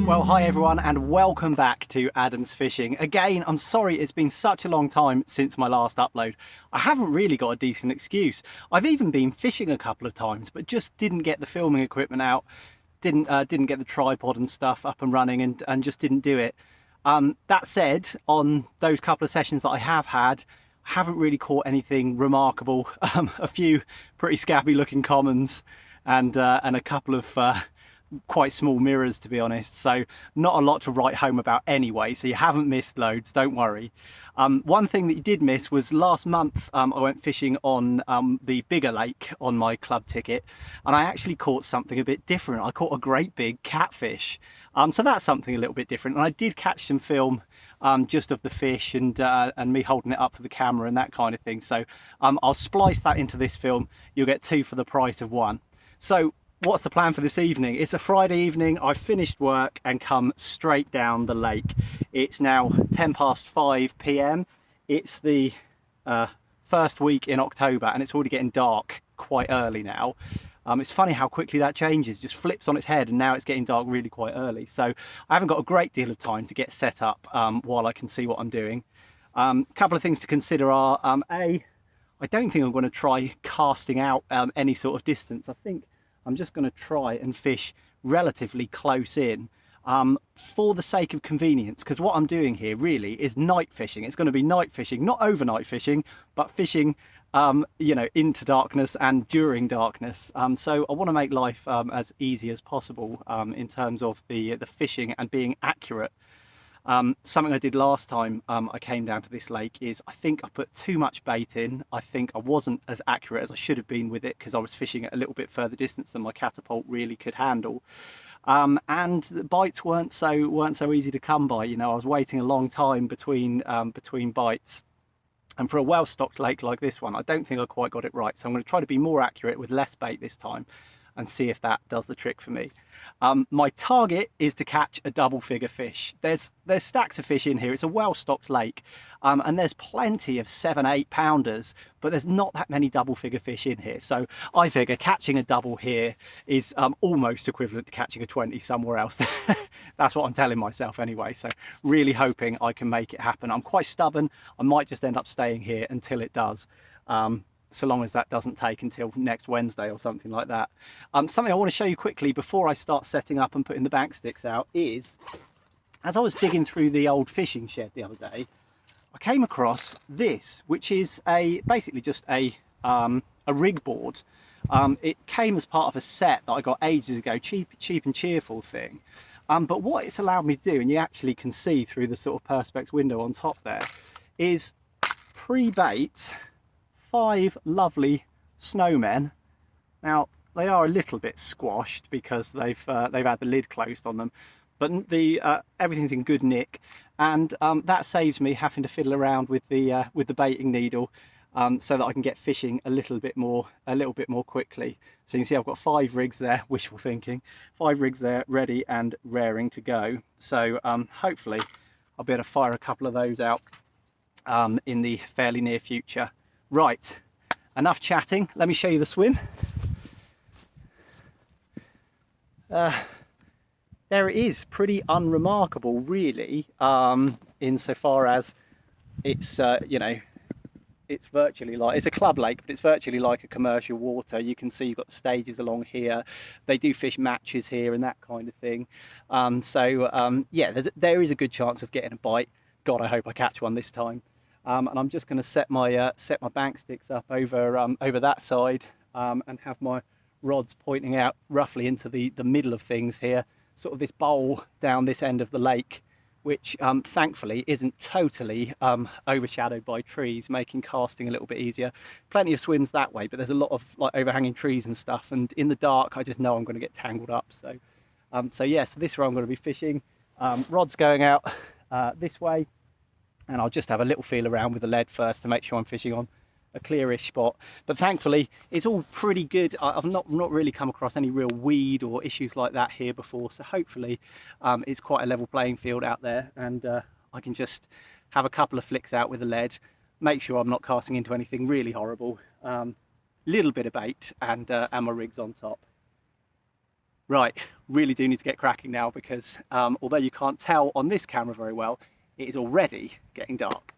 Well, hi everyone and welcome back to Adam's Fishing. Again, I'm sorry it's been such a long time since my last upload. I haven't really got a decent excuse. I've even been fishing a couple of times but just didn't get the filming equipment out, didn't get the tripod and stuff up and running and just didn't do it. That said, on those couple of sessions that I have had, I haven't really caught anything remarkable. A few pretty scabby looking commons and a couple of quite small mirrors, to be honest, so not a lot to write home about anyway, so you haven't missed loads, don't worry. One thing that you did miss was last month I went fishing on the bigger lake on my club ticket, and I actually caught something a bit different. I caught a great big catfish, so that's something a little bit different, and I did catch some film just of the fish and me holding it up for the camera and that kind of thing, so I'll splice that into this film. You'll get two for the price of one. So what's the plan for this evening? It's a Friday evening. I've finished work and come straight down the lake. It's now 5 p.m. It's the first week in October and it's already getting dark quite early now. It's funny how quickly that changes, just flips on its head, and now it's getting dark really quite early. So I haven't got a great deal of time to get set up while I can see what I'm doing. A couple of things to consider are, I don't think I'm going to try casting out any sort of distance. I think I'm just going to try and fish relatively close in for the sake of convenience, because what I'm doing here really is night fishing. It's going to be night fishing, not overnight fishing, but fishing you know, into darkness and during darkness. So I want to make life as easy as possible in terms of the fishing and being accurate. Something I did last time I came down to this lake is I think I put too much bait in. I think I wasn't as accurate as I should have been with it because I was fishing at a little bit further distance than my catapult really could handle. And the bites weren't so easy to come by. You know, I was waiting a long time between bites. And for a well-stocked lake like this one, I don't think I quite got it right. So I'm going to try to be more accurate with less bait this time and see if that does the trick for me. My target is to catch a double figure fish. There's stacks of fish in here. It's a well-stocked lake, and there's plenty of 7-8 pounders, but there's not that many double figure fish in here. So I figure catching a double here is almost equivalent to catching a 20 somewhere else. That's what I'm telling myself anyway. So really hoping I can make it happen. I'm quite stubborn. I might just end up staying here until it does. So long as that doesn't take until next Wednesday or something like that. Something I want to show you quickly before I start setting up and putting the bank sticks out is, as I was digging through the old fishing shed the other day, I came across this, which is basically just a rig board. It came as part of a set that I got ages ago, cheap and cheerful thing. But what it's allowed me to do, and you actually can see through the sort of perspex window on top there, is pre-bait 5 lovely snowmen. Now they are a little bit squashed because they've had the lid closed on them, but everything's in good nick, and that saves me having to fiddle around with the baiting needle, so that I can get fishing a little bit more quickly. So you can see I've got 5 rigs there, wishful thinking, 5 rigs there ready and raring to go. So hopefully I'll be able to fire a couple of those out in the fairly near future. Right, enough chatting, let me show you the swim. There it is, pretty unremarkable really, insofar as it's, you know, it's virtually like, it's a club lake, but it's virtually like a commercial water. You can see you've got the stages along here. They do fish matches here and that kind of thing. Yeah, there is a good chance of getting a bite. God, I hope I catch one this time. And I'm just going to set my bank sticks up over that side, and have my rods pointing out roughly into the middle of things here, sort of this bowl down this end of the lake, which thankfully isn't totally overshadowed by trees, making casting a little bit easier. Plenty of swims that way, but there's a lot of like overhanging trees and stuff, and in the dark I just know I'm going to get tangled up. So yeah, so this is where I'm going to be fishing. Rods going out this way. And I'll just have a little feel around with the lead first to make sure I'm fishing on a clearish spot. But thankfully, it's all pretty good. I've not really come across any real weed or issues like that here before. So hopefully it's quite a level playing field out there, and I can just have a couple of flicks out with the lead, make sure I'm not casting into anything really horrible. Little bit of bait and my rigs on top. Right, really do need to get cracking now because although you can't tell on this camera very well, it is already getting dark.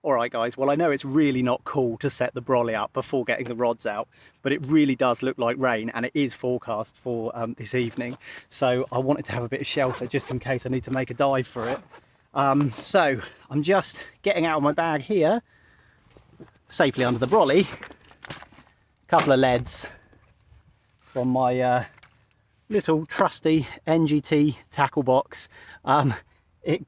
All right, guys, well, I know it's really not cool to set the brolly up before getting the rods out, but it really does look like rain, and it is forecast for this evening. So I wanted to have a bit of shelter just in case I need to make a dive for it. So I'm just getting out of my bag here, safely under the brolly, a couple of leads from my little trusty NGT tackle box.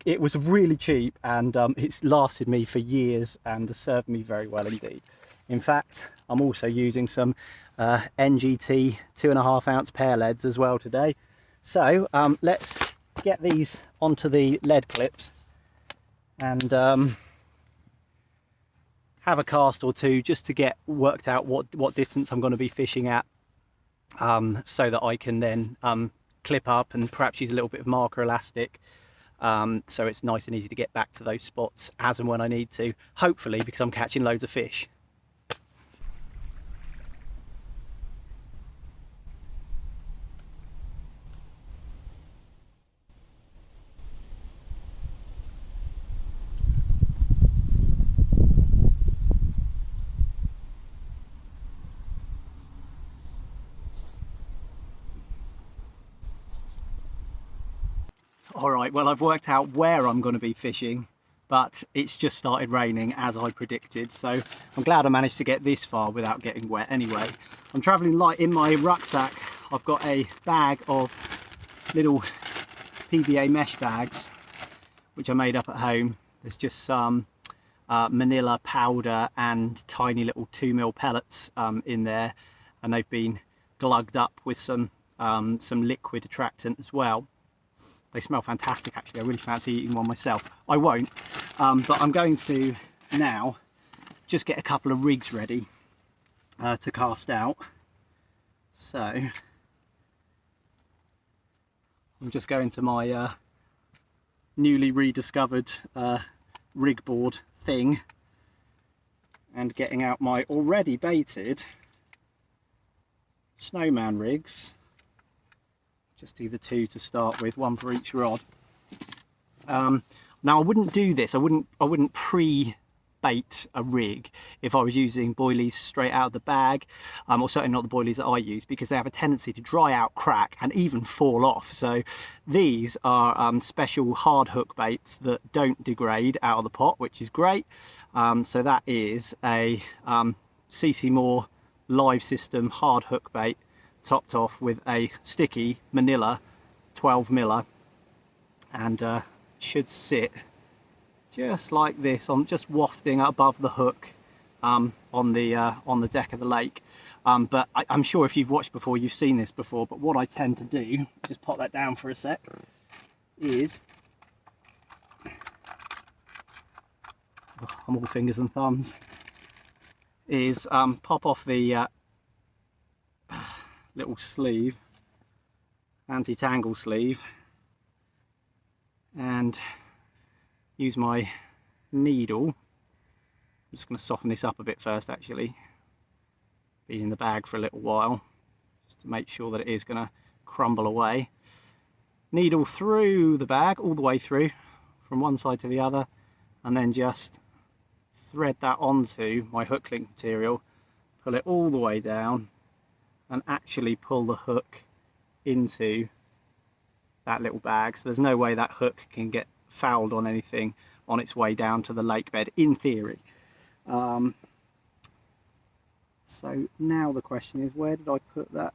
It was really cheap, and it's lasted me for years and has served me very well indeed. In fact, I'm also using some NGT 2.5 ounce pair leads as well today. So let's get these onto the lead clips and have a cast or two just to get worked out what distance I'm going to be fishing at, so that I can then clip up and perhaps use a little bit of marker elastic. So it's nice and easy to get back to those spots as and when I need to, hopefully, because I'm catching loads of fish. All right, well, I've worked out where I'm going to be fishing, but it's just started raining as I predicted. So I'm glad I managed to get this far without getting wet anyway. I'm traveling light. In my rucksack, I've got a bag of little PVA mesh bags, which I made up at home. There's just some manila powder and tiny little 2mm pellets in there, and they've been glugged up with some liquid attractant as well. They smell fantastic, actually. I really fancy eating one myself. I won't, but I'm going to now just get a couple of rigs ready to cast out. So I'm just going to my newly rediscovered rig board thing and getting out my already baited snowman rigs. just do the 2 to start with, 1 for each rod. Now I wouldn't do this, I wouldn't pre-bait a rig if I was using boilies straight out of the bag, or certainly not the boilies that I use, because they have a tendency to dry out, crack and even fall off. So these are special hard hook baits that don't degrade out of the pot, which is great. So that is a CC Moore live system hard hook bait, topped off with a sticky manila 12 miller, and should sit just like this. I'm just wafting above the hook on the deck of the lake, but I'm sure if you've watched before, you've seen this before. But what I tend to do, just pop that down for a sec, is I'm all fingers and thumbs, is pop off the little sleeve, anti-tangle sleeve, and use my needle. I'm just going to soften this up a bit first, actually. Been in the bag for a little while, just to make sure that it is going to crumble away. Needle through the bag, all the way through, from one side to the other, and then just thread that onto my hook link material, pull it all the way down, and actually pull the hook into that little bag. So there's no way that hook can get fouled on anything on its way down to the lake bed, in theory. So now the question is, where did I put that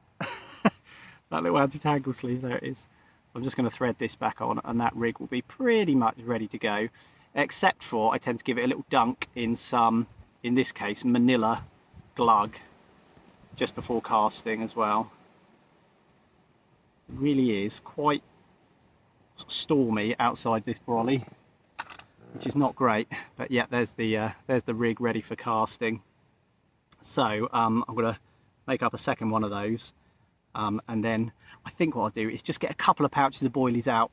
that little anti-tangle sleeve? There it is. So I'm just going to thread this back on, and that rig will be pretty much ready to go, except for I tend to give it a little dunk in some, in this case, manila glug, just before casting as well. It really is quite stormy outside this brolly, which is not great, but yeah, there's the rig ready for casting. So I'm going to make up a second one of those, and then I think what I'll do is just get a couple of pouches of boilies out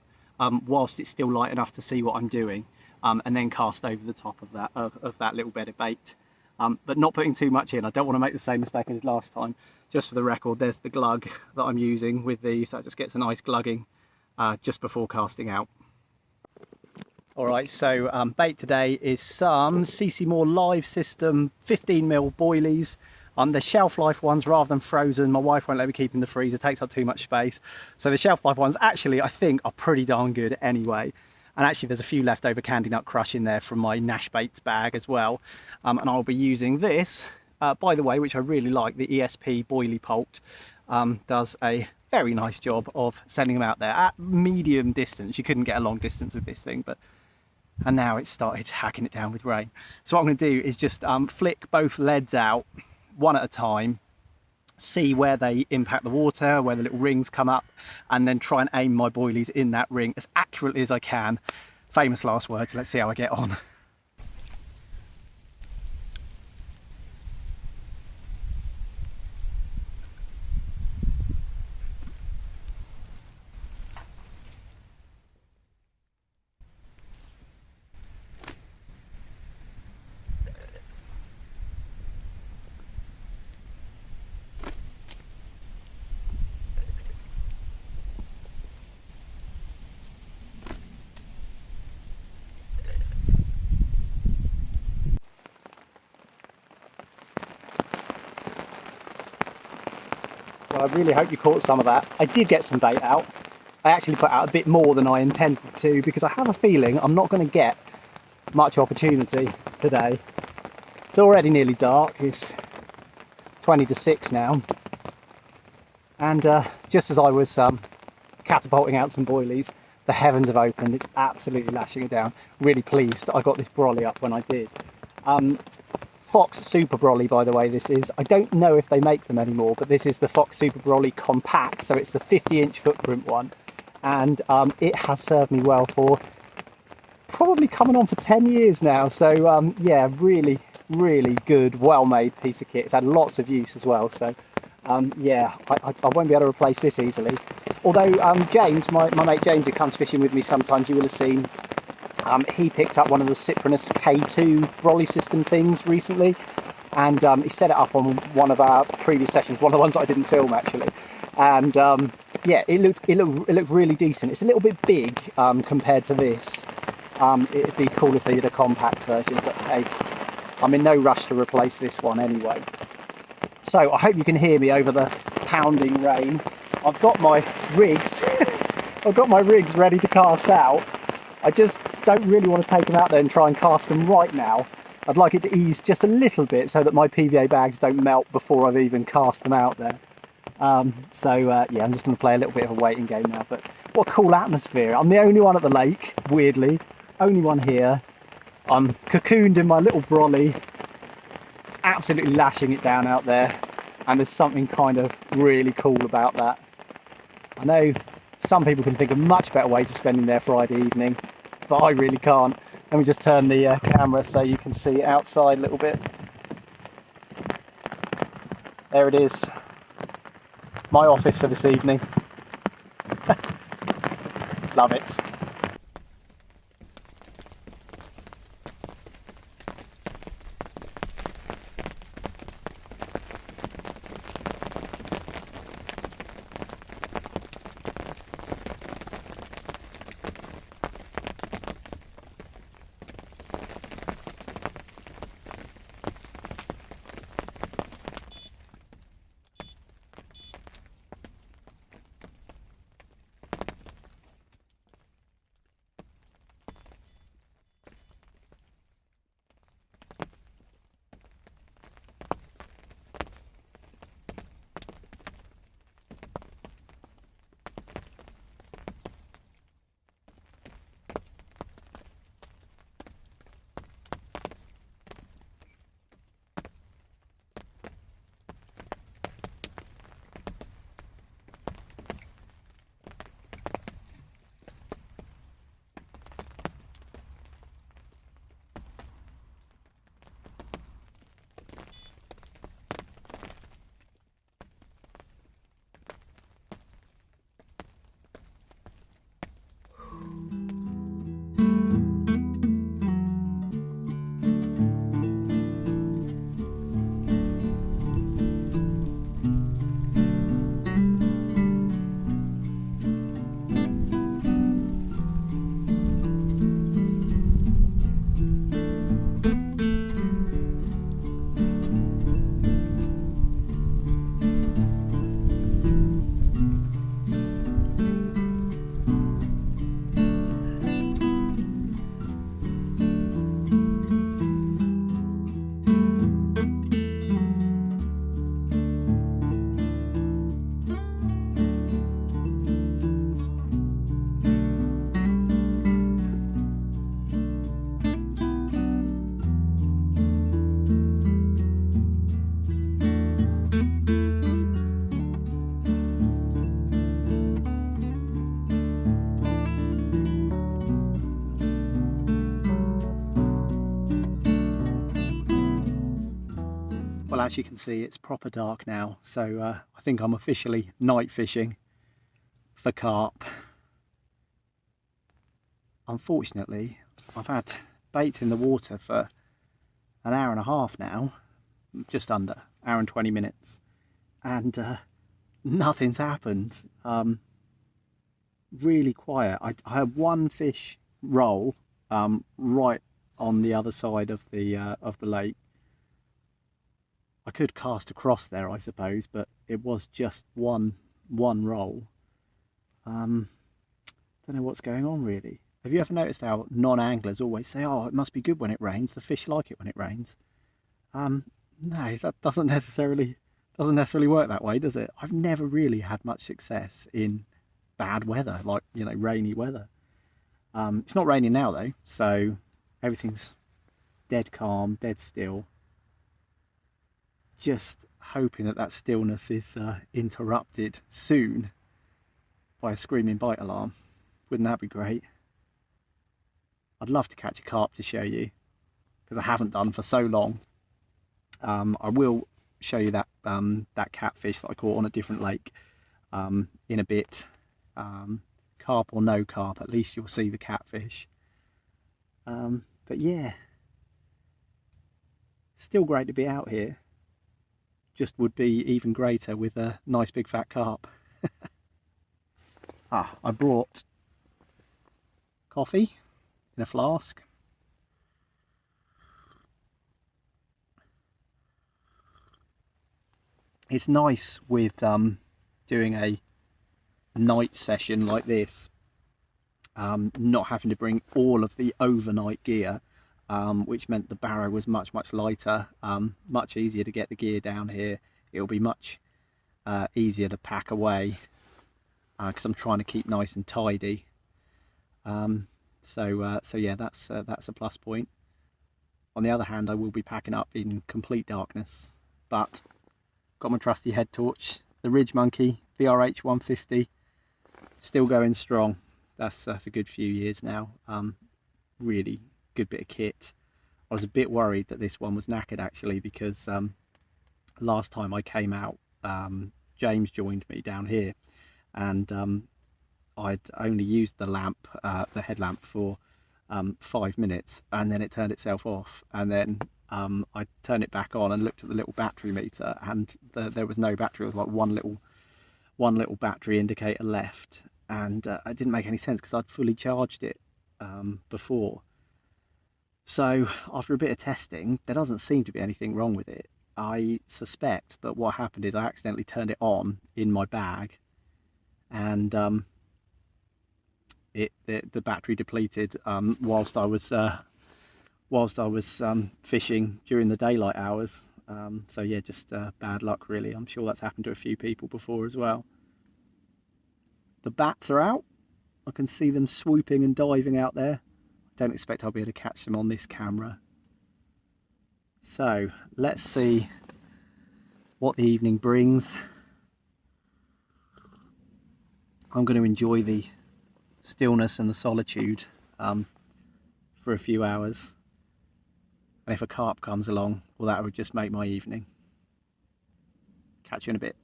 whilst it's still light enough to see what I'm doing, and then cast over the top of that little bed of bait, but not putting too much in. I don't want to make the same mistake as last time. Just for the record, there's the glug that I'm using with these. That just gets a nice glugging just before casting out. Alright, so bait today is some CC Moore live system 15mm boilies. The shelf life ones rather than frozen. My wife won't let me keep in the freezer, it takes up too much space. So the shelf life ones actually I think are pretty darn good anyway. And actually there's a few leftover Candy Nut Crush in there from my Nash Baits bag as well. And I'll be using this, by the way, which I really like, the ESP Boilie Pult. Does a very nice job of sending them out there at medium distance. You couldn't get a long distance with this thing, but and now it's started hacking it down with rain. So what I'm going to do is just flick both leads out one at a time, see where they impact the water, where the little rings come up, and then try and aim my boilies in that ring as accurately as I can. Famous last words. Let's see how I get on. Well, I really hope you caught some of that. I did get some bait out. I actually put out a bit more than I intended to, because I have a feeling I'm not going to get much opportunity today. It's already nearly dark. It's 20 to 6 now. And just as I was catapulting out some boilies, the heavens have opened. It's absolutely lashing it down. Really pleased I got this brolly up when I did. Fox Super Brolly, by the way, this is. I don't know if they make them anymore, but this is the Fox Super Brolly Compact, so it's the 50-inch footprint one, and it has served me well for probably coming on for 10 years now. So yeah, really good, well-made piece of kit. It's had lots of use as well, so yeah, I won't be able to replace this easily. Although James, my mate James, who comes fishing with me sometimes, you will have seen, he picked up one of the Cyprinus K2 brolly system things recently, and he set it up on one of our previous sessions, one of the ones that I didn't film actually, and yeah, it looked really decent. It's a little bit big compared to this. It'd be cool if they did a compact version, but hey, I'm in no rush to replace this one anyway. So I hope you can hear me over the pounding rain. I've got my rigs, I've got my rigs ready to cast out. I just don't really want to take them out there and try and cast them right now. I'd like it to ease just a little bit so that my PVA bags don't melt before I've even cast them out there. Yeah, I'm just going to play a little bit of a waiting game now, but what a cool atmosphere. I'm the only one at the lake, weirdly, only one here. I'm cocooned in my little brolly, absolutely lashing it down out there, and there's something kind of really cool about that. I know some people can think of much better ways of spending their Friday evening, but I really can't. Let me just turn the camera so you can see it outside a little bit. There it is. My office for this evening. Love it. Well, as you can see, it's proper dark now, so I think I'm officially night fishing for carp. Unfortunately, I've had baits in the water for an hour and a half now, just under, hour and 20 minutes, and nothing's happened. Really quiet. I had one fish roll right on the other side of the lake. I could cast across there, I suppose, but it was just one roll. Don't know what's going on really. Have you ever noticed how non-anglers always say, "Oh, it must be good when it rains. The fish like it when it rains." No, that doesn't necessarily work that way, does it? I've never really had much success in bad weather, like, you know, rainy weather. It's not raining now though, so everything's dead calm, dead still. Just hoping that stillness is interrupted soon by a screaming bite alarm. Wouldn't that be great? I'd love to catch a carp to show you, because I haven't done for so long. I will show you that that catfish that I caught on a different lake in a bit. Carp or no carp, at least you'll see the catfish. But yeah, still great to be out here. Just would be even greater with a nice big fat carp. I brought coffee in a flask. It's nice with doing a night session like this, not having to bring all of the overnight gear, which meant the barrow was much lighter, much easier to get the gear down here. It'll be much easier to pack away because I'm trying to keep nice and tidy. So yeah, that's a plus point. On the other hand, I will be packing up in complete darkness, but got my trusty head torch, the Ridge Monkey VRH 150, still going strong. That's a good few years now. Really good bit of kit. I was a bit worried that this one was knackered actually, because last time I came out, James joined me down here, and I'd only used the lamp, the headlamp, for 5 minutes, and then it turned itself off, and then I turned it back on and looked at the little battery meter, and there was no battery. It was like one little battery indicator left, and it didn't make any sense because I'd fully charged it before. So after a bit of testing, there doesn't seem to be anything wrong with it. I suspect that what happened is I accidentally turned it on in my bag, and the battery depleted whilst I was fishing during the daylight hours. So yeah, just bad luck really. I'm sure that's happened to a few people before as well. The bats are out. I can see them swooping and diving out there. I don't expect I'll be able to catch them on this camera. So let's see what the evening brings. I'm going to enjoy the stillness and the solitude for a few hours, and if a carp comes along, well, that would just make my evening. Catch you in a bit.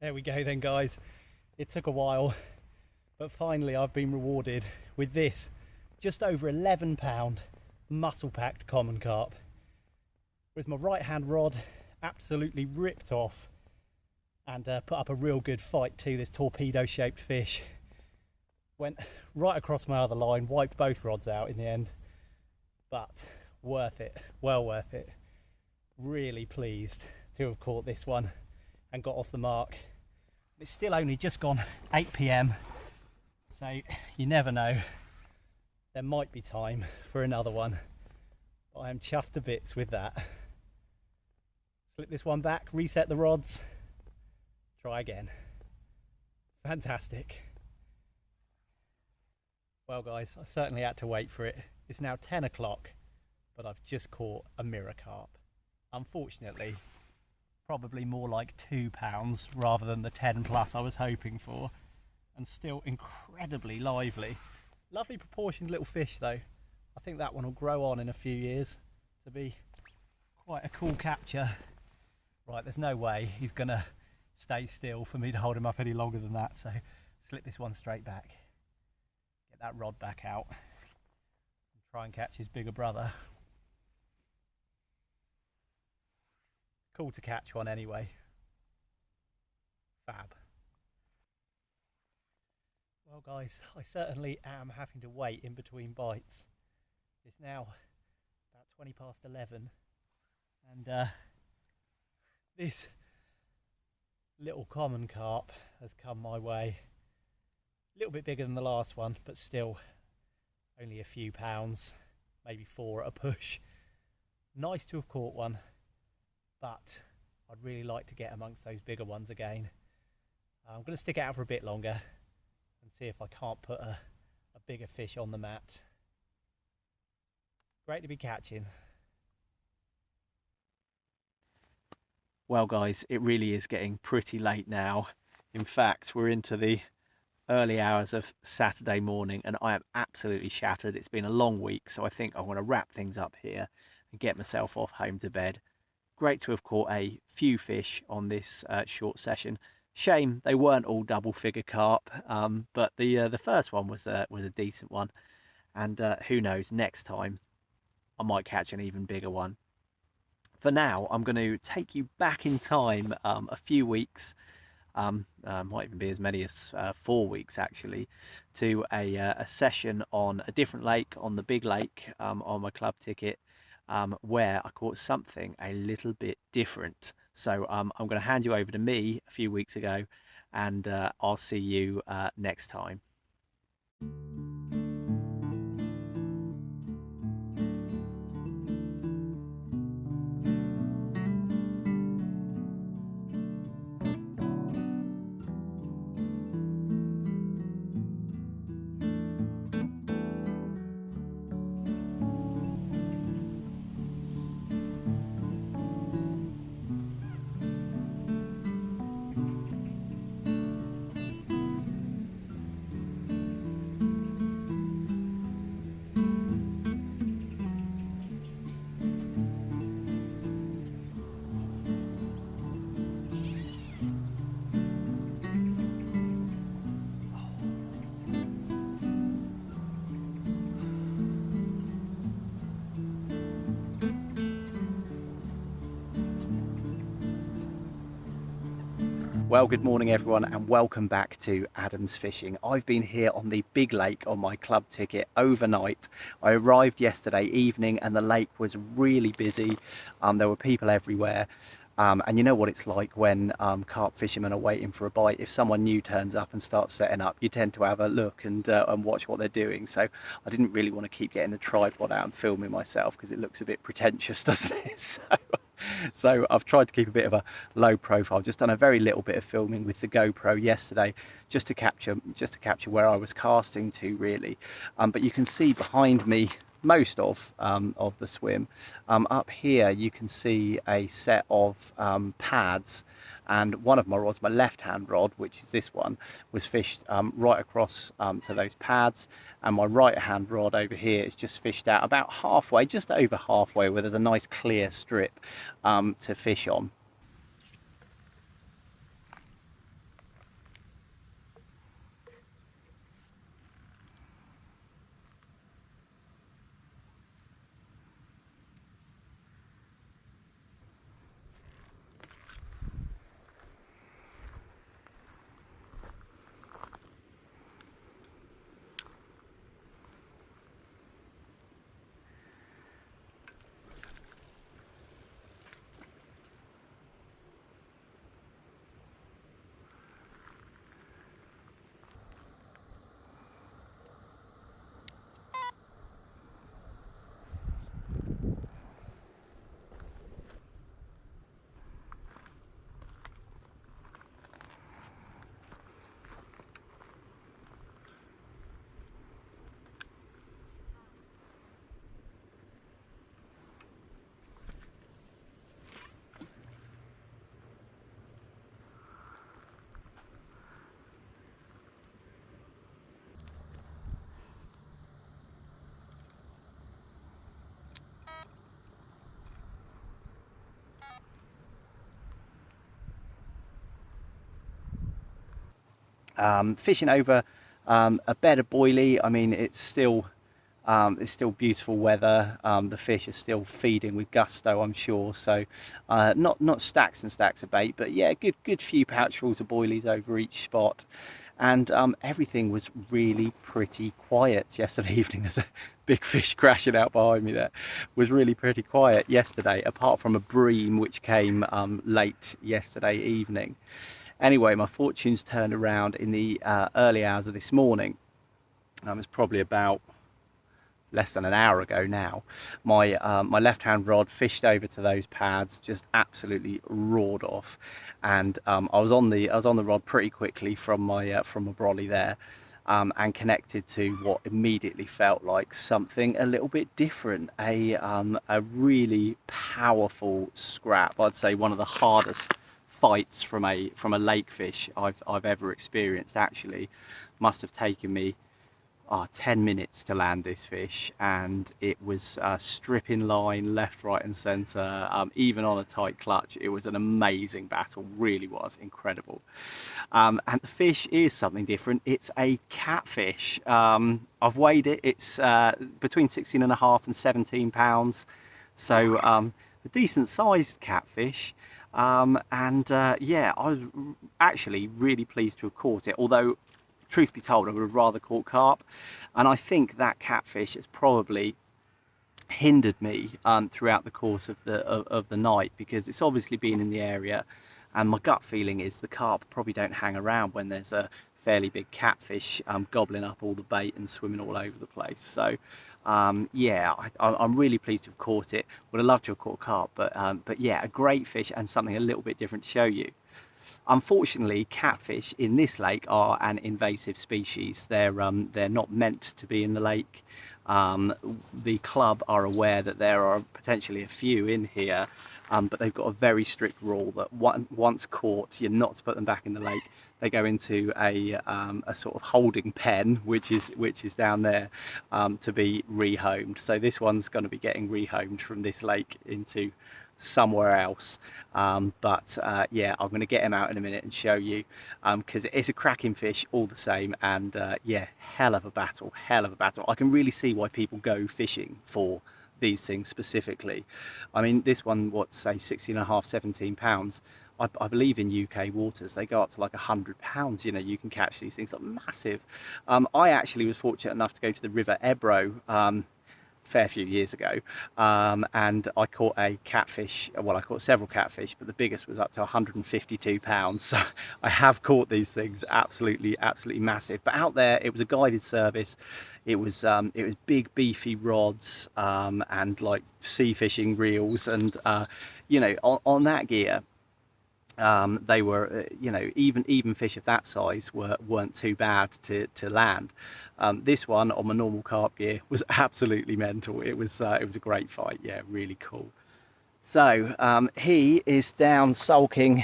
There we go then, guys. It took a while, but finally I've been rewarded with this just over 11-pound muscle packed common carp. With my right hand rod absolutely ripped off, and put up a real good fight to this torpedo shaped fish. Went right across my other line, wiped both rods out in the end, but worth it, well worth it. Really pleased to have caught this one and got off the mark. It's still only just gone 8 PM, so you never know, there might be time for another one, but I am chuffed to bits with that. Slip this one back, reset the rods, try again. Fantastic. Well guys, I certainly had to wait for it. It's now 10 o'clock, but I've just caught a mirror carp. Unfortunately, probably more like 2 pounds rather than the 10 plus I was hoping for, and still incredibly lively. Lovely proportioned little fish though. I think that one will grow on in a few years to be quite a cool capture. Right, there's no way he's gonna stay still for me to hold him up any longer than that, so slip this one straight back, get that rod back out, and try and catch his bigger brother. Cool to catch one anyway. Fab. Well guys, I certainly am having to wait in between bites. It's now about 20 past 11, and this little common carp has come my way. A little bit bigger than the last one, but still only a few pounds, maybe 4 at a push. Nice to have caught one, but I'd really like to get amongst those bigger ones again. I'm going to stick it out for a bit longer and see if I can't put a bigger fish on the mat. Great to be catching. Well guys, it really is getting pretty late now. In fact, we're into the early hours of Saturday morning and I am absolutely shattered. It's been a long week, so I think I want to wrap things up here and get myself off home to bed. Great to have caught a few fish on this short session. Shame they weren't all double figure carp, but the first one was a decent one, and who knows, next time I might catch an even bigger one. For now, I'm going to take you back in time a few weeks. might even be as many as 4 weeks actually, to a session on a different lake, on the big lake, on my club ticket, where I caught something a little bit different. So I'm going to hand you over to me a few weeks ago, and I'll see you next time. Well, good morning everyone, and welcome back to Adam's Fishing. I've been here on the big lake on my club ticket overnight. I arrived yesterday evening and the lake was really busy. There were people everywhere. And you know what it's like when carp fishermen are waiting for a bite. If someone new turns up and starts setting up, you tend to have a look and watch what they're doing. So I didn't really want to keep getting the tripod out and filming myself because it looks a bit pretentious, doesn't it? So I've tried to keep a bit of a low profile. Just done a very little bit of filming with the GoPro yesterday, just to capture where I was casting to, really. But you can see behind me most of the swim. Up here you can see a set of pads, and one of my rods, my left hand rod, which is this one, was fished right across to those pads, and my right hand rod over here is just fished out about halfway, just over halfway, where there's a nice clear strip to fish on. Fishing over a bed of boilie. I mean, it's still beautiful weather. The fish are still feeding with gusto, I'm sure. So not stacks and stacks of bait, but yeah, good few pouchfuls of boilies over each spot. And everything was really pretty quiet yesterday evening. There's a big fish crashing out behind me there. Was really pretty quiet yesterday, apart from a bream which came late yesterday evening. Anyway, my fortunes turned around in the early hours of this morning. It's probably about less than an hour ago now. My left-hand rod fished over to those pads, just absolutely roared off, and I was on the rod pretty quickly from my brolly there, and connected to what immediately felt like something a little bit different. A really powerful scrap. I'd say one of the hardest fights from a lake fish I've ever experienced. Actually, must have taken me 10 minutes to land this fish, and it was stripping line left, right and centre, even on a tight clutch. It was an amazing battle, really was incredible. And the fish is something different. It's a catfish. I've weighed it. It's between 16.5 and 17 pounds, so a decent sized catfish. Yeah, I was actually really pleased to have caught it, although truth be told I would have rather caught carp, and I think that catfish has probably hindered me throughout the course of the night, because it's obviously been in the area, and my gut feeling is the carp probably don't hang around when there's a fairly big catfish gobbling up all the bait and swimming all over the place. So yeah, I'm really pleased to have caught it. Would have loved to have caught carp, but yeah, a great fish and something a little bit different to show you. Unfortunately, catfish in this lake are an invasive species. They're not meant to be in the lake. The club are aware that there are potentially a few in here, but they've got a very strict rule that once caught, you're not to put them back in the lake. They go into a sort of holding pen, which is down there, to be rehomed. So this one's going to be getting rehomed from this lake into somewhere else, yeah, I'm going to get him out in a minute and show you, because it's a cracking fish all the same. And yeah, hell of a battle. I can really see why people go fishing for these things specifically. I mean, this one, what, say 16.5, 17 pounds. I believe in UK waters they go up to like £100. You know, you can catch these things, like massive. I actually was fortunate enough to go to the River Ebro fair few years ago, and I caught a catfish. Well, I caught several catfish, but the biggest was up to £152. So I have caught these things, absolutely massive. But out there, it was a guided service. It was big beefy rods, and like sea fishing reels, and you know, on that gear, they were, you know, even fish of that size weren't too bad to land. This one on my normal carp gear was absolutely mental. It was a great fight. Yeah, really cool. So he is down sulking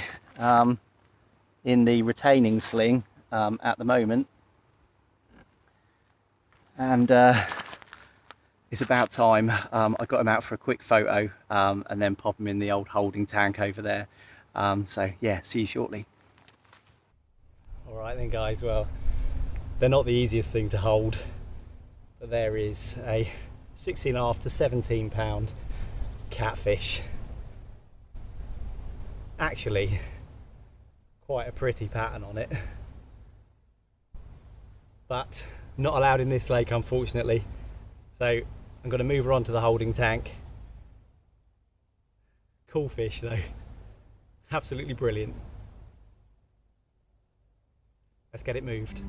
in the retaining sling at the moment, and it's about time I got him out for a quick photo, and then pop him in the old holding tank over there. So yeah, see you shortly. All right then guys, well, they're not the easiest thing to hold, but there is a 16.5 to 17 pound catfish. Actually, quite a pretty pattern on it, but not allowed in this lake, unfortunately. So I'm going to move her onto the holding tank. Cool fish though. Absolutely brilliant. Let's get it moved.